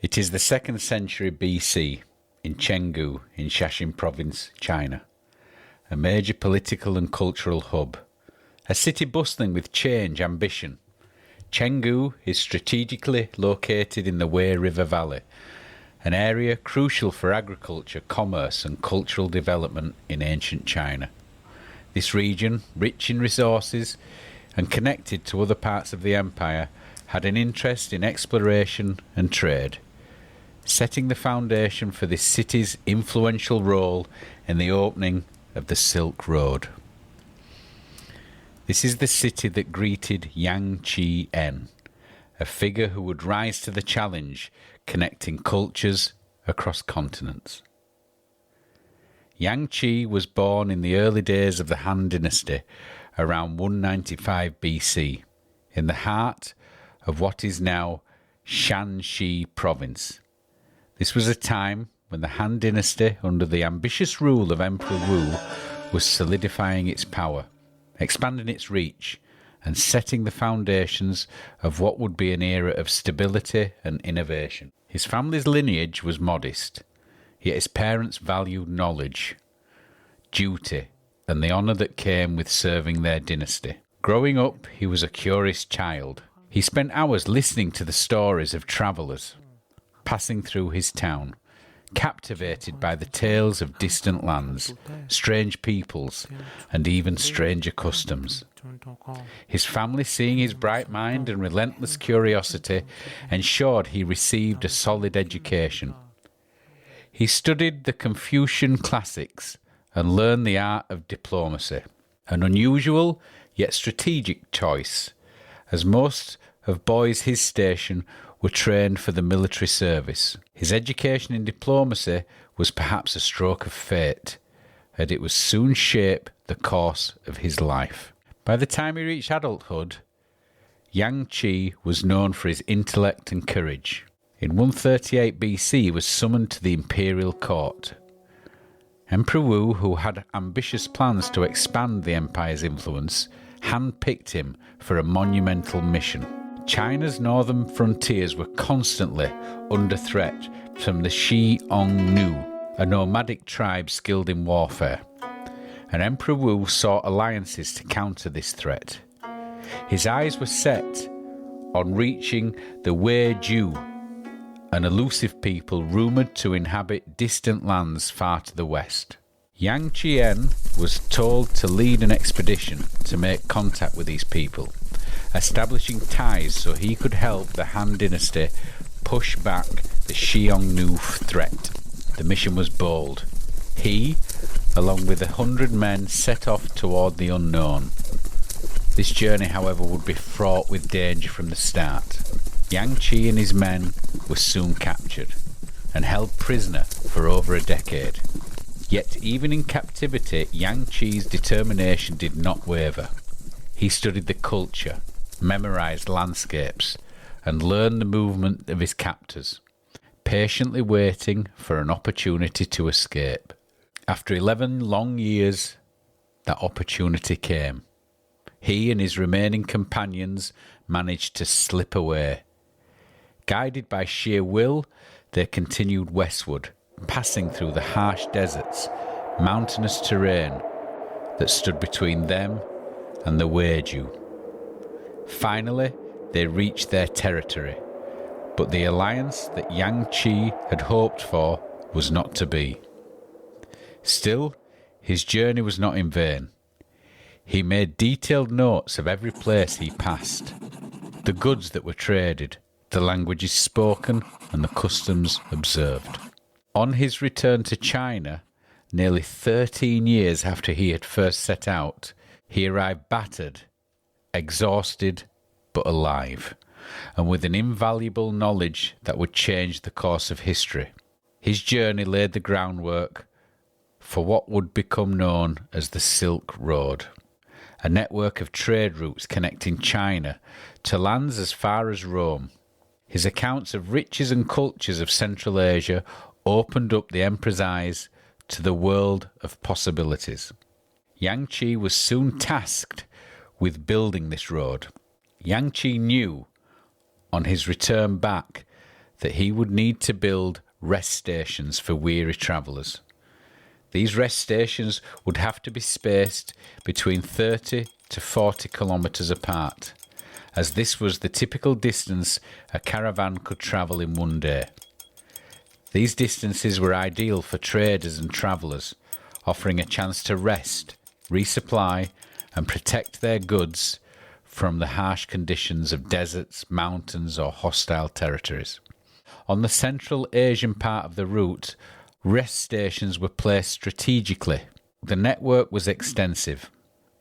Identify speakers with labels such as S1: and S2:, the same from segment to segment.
S1: It is the 2nd century BC in Chenggu in Shaanxi Province, China, a major political and cultural hub, a city bustling with change, ambition. Chenggu is strategically located in the Wei River Valley, an area crucial for agriculture, commerce and cultural development in ancient China. This region, rich in resources and connected to other parts of the empire, had an interest in exploration and trade, setting the foundation for this city's influential role in the opening of the Silk Road. This is the city that greeted Zhang Qian, a figure who would rise to the challenge, connecting cultures across continents. Zhang Qi was born in the early days of the Han Dynasty, around 195 BC, in the heart of what is now Shaanxi Province. This was a time when the Han Dynasty, under the ambitious rule of Emperor Wu, was solidifying its power, expanding its reach, and setting the foundations of what would be an era of stability and innovation. His family's lineage was modest, yet his parents valued knowledge, duty, and the honour that came with serving their dynasty. Growing up, he was a curious child. He spent hours listening to the stories of travellers passing through his town, captivated by the tales of distant lands, strange peoples, and even stranger customs. His family, seeing his bright mind and relentless curiosity, ensured he received a solid education. He studied the Confucian classics and learned the art of diplomacy, an unusual yet strategic choice, as most of boys his station were trained for the military service. His education in diplomacy was perhaps a stroke of fate, and it would soon shape the course of his life. By the time he reached adulthood, Zhang Qi was known for his intellect and courage. In 138 BC, he was summoned to the imperial court. Emperor Wu, who had ambitious plans to expand the empire's influence, handpicked him for a monumental mission. China's northern frontiers were constantly under threat from the Xiongnu, a nomadic tribe skilled in warfare, and Emperor Wu sought alliances to counter this threat. His eyes were set on reaching the Yuezhi, an elusive people rumoured to inhabit distant lands far to the west. Zhang Qian was told to lead an expedition to make contact with these people, establishing ties so he could help the Han Dynasty push back the Xiongnu threat. The mission was bold. He, along with 100 men, set off toward the unknown. This journey, however, would be fraught with danger from the start. Zhang Qi and his men were soon captured and held prisoner for over a decade. Yet even in captivity, Zhang Qi's determination did not waver. He studied the culture, memorised landscapes, and learned the movement of his captors, patiently waiting for an opportunity to escape. After 11 long years, that opportunity came. He and his remaining companions managed to slip away. Guided by sheer will, they continued westward, passing through the harsh deserts, mountainous terrain that stood between them and the Yuezhi. Finally, they reached their territory, but the alliance that Zhang Qi had hoped for was not to be. Still, his journey was not in vain. He made detailed notes of every place he passed, the goods that were traded, the languages spoken, and the customs observed. On his return to China, nearly 13 years after he had first set out, he arrived battered, exhausted, but alive, and with an invaluable knowledge that would change the course of history. His journey laid the groundwork for what would become known as the Silk Road, a network of trade routes connecting China to lands as far as Rome. His accounts of riches and cultures of Central Asia opened up the emperor's eyes to the world of possibilities. Zhang Qi was soon tasked with building this road. Zhang Qi knew, on his return back, that he would need to build rest stations for weary travellers. These rest stations would have to be spaced between 30 to 40 kilometres apart, as this was the typical distance a caravan could travel in one day. These distances were ideal for traders and travellers, offering a chance to rest, resupply, and protect their goods from the harsh conditions of deserts, mountains, or hostile territories. On the Central Asian part of the route, rest stations were placed strategically. The network was extensive,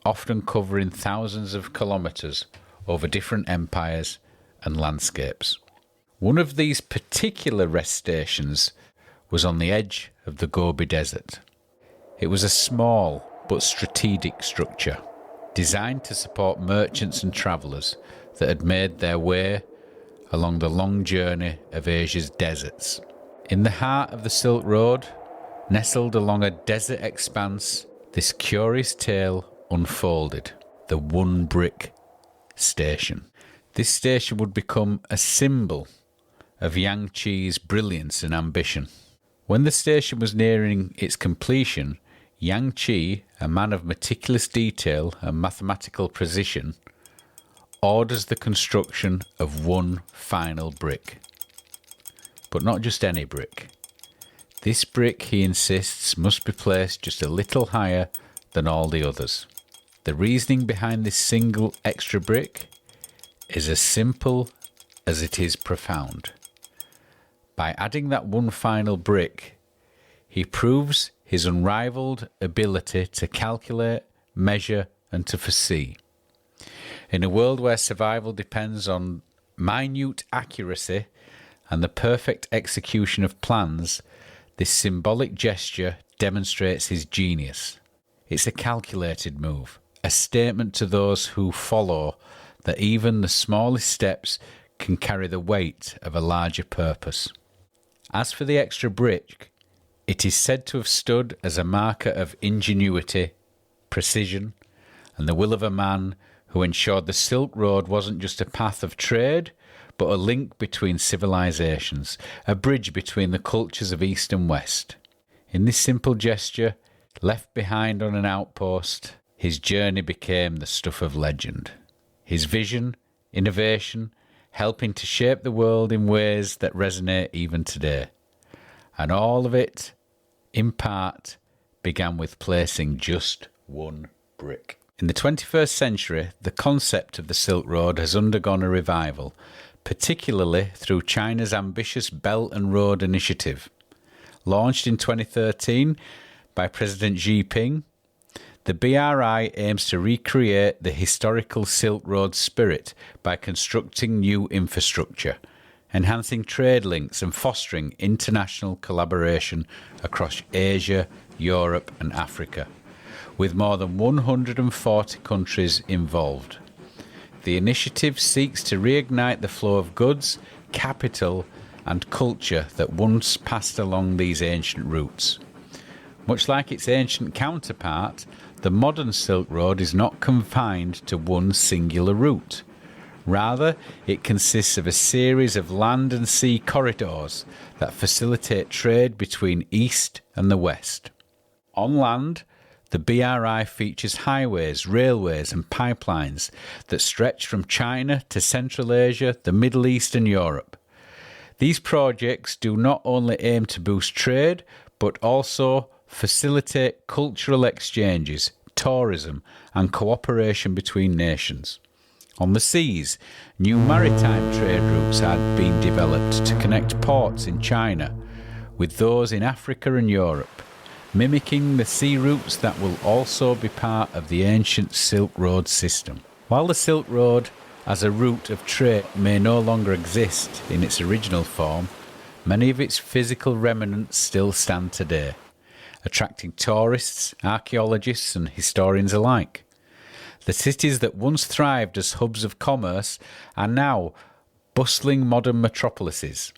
S1: often covering thousands of kilometres over different empires and landscapes. One of these particular rest stations was on the edge of the Gobi Desert. It was a small but strategic structure, designed to support merchants and travellers that had made their way along the long journey of Asia's deserts. In the heart of the Silk Road, nestled along a desert expanse, this curious tale unfolded: the One Brick Station. This station would become a symbol of Zhang Qian's brilliance and ambition. When the station was nearing its completion, Zhang Qian, a man of meticulous detail and mathematical precision, orders the construction of one final brick. But not just any brick. This brick, he insists, must be placed just a little higher than all the others. The reasoning behind this single extra brick is as simple as it is profound. By adding that one final brick, he proves his unrivaled ability to calculate, measure, and to foresee. In a world where survival depends on minute accuracy and the perfect execution of plans, this symbolic gesture demonstrates his genius. It's a calculated move, a statement to those who follow that even the smallest steps can carry the weight of a larger purpose. As for the extra brick, it is said to have stood as a marker of ingenuity, precision, and the will of a man who ensured the Silk Road wasn't just a path of trade, but a link between civilizations, a bridge between the cultures of East and West. In this simple gesture, left behind on an outpost, his journey became the stuff of legend. His vision, innovation, helping to shape the world in ways that resonate even today. And all of it, in part, began with placing just one brick. In the 21st century, the concept of the Silk Road has undergone a revival, particularly through China's ambitious Belt and Road Initiative. Launched in 2013 by President Xi Jinping, the BRI aims to recreate the historical Silk Road spirit by constructing new infrastructure, enhancing trade links and fostering international collaboration across Asia, Europe and Africa, with more than 140 countries involved. The initiative seeks to reignite the flow of goods, capital and culture that once passed along these ancient routes. Much like its ancient counterpart, the modern Silk Road is not confined to one singular route. Rather, it consists of a series of land and sea corridors that facilitate trade between East and the West. On land, the BRI features highways, railways and pipelines that stretch from China to Central Asia, the Middle East and Europe. These projects do not only aim to boost trade, but also facilitate cultural exchanges, tourism and cooperation between nations. On the seas, new maritime trade routes had been developed to connect ports in China with those in Africa and Europe, mimicking the sea routes that will also be part of the ancient Silk Road system. While the Silk Road as a route of trade may no longer exist in its original form, many of its physical remnants still stand today, attracting tourists, archaeologists and historians alike. The cities that once thrived as hubs of commerce are now bustling modern metropolises,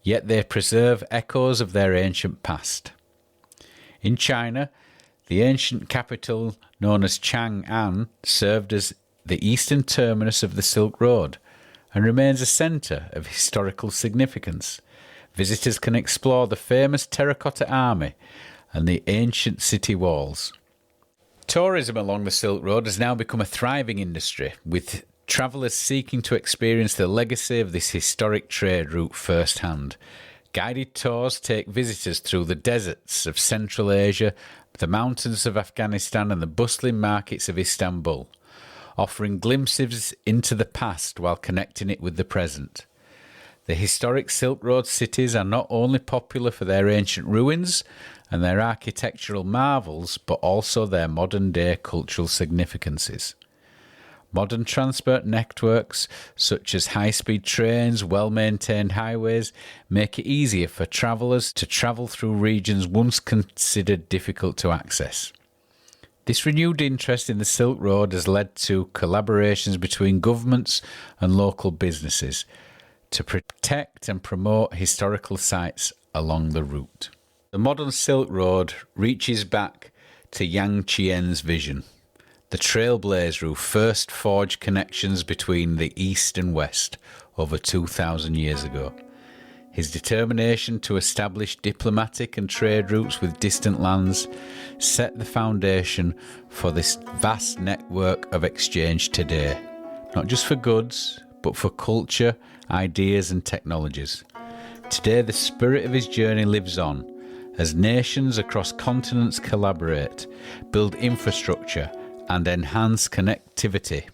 S1: yet they preserve echoes of their ancient past. In China, the ancient capital known as Chang'an served as the eastern terminus of the Silk Road, and remains a centre of historical significance. Visitors can explore the famous terracotta army and the ancient city walls. Tourism along the Silk Road has now become a thriving industry, with travellers seeking to experience the legacy of this historic trade route firsthand. Guided tours take visitors through the deserts of Central Asia, the mountains of Afghanistan and the bustling markets of Istanbul, offering glimpses into the past while connecting it with the present. The historic Silk Road cities are not only popular for their ancient ruins and their architectural marvels, but also their modern-day cultural significances. Modern transport networks, such as high-speed trains, well-maintained highways, make it easier for travellers to travel through regions once considered difficult to access. This renewed interest in the Silk Road has led to collaborations between governments and local businesses to protect and promote historical sites along the route. The modern Silk Road reaches back to Zhang Qian's vision, the trailblazer who first forged connections between the East and West over 2,000 years ago. His determination to establish diplomatic and trade routes with distant lands set the foundation for this vast network of exchange today, not just for goods, but for culture, ideas and technologies. Today, the spirit of his journey lives on as nations across continents collaborate, build infrastructure and enhance connectivity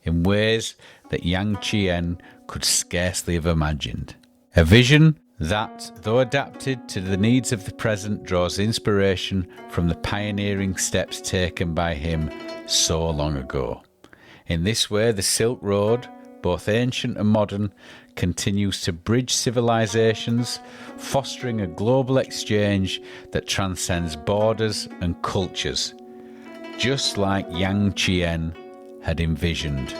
S1: in ways that Zhang Qian could scarcely have imagined. A vision that, though adapted to the needs of the present, draws inspiration from the pioneering steps taken by him so long ago. In this way, the Silk Road, both ancient and modern, continues to bridge civilizations, fostering a global exchange that transcends borders and cultures, just like Zhang Qian had envisioned.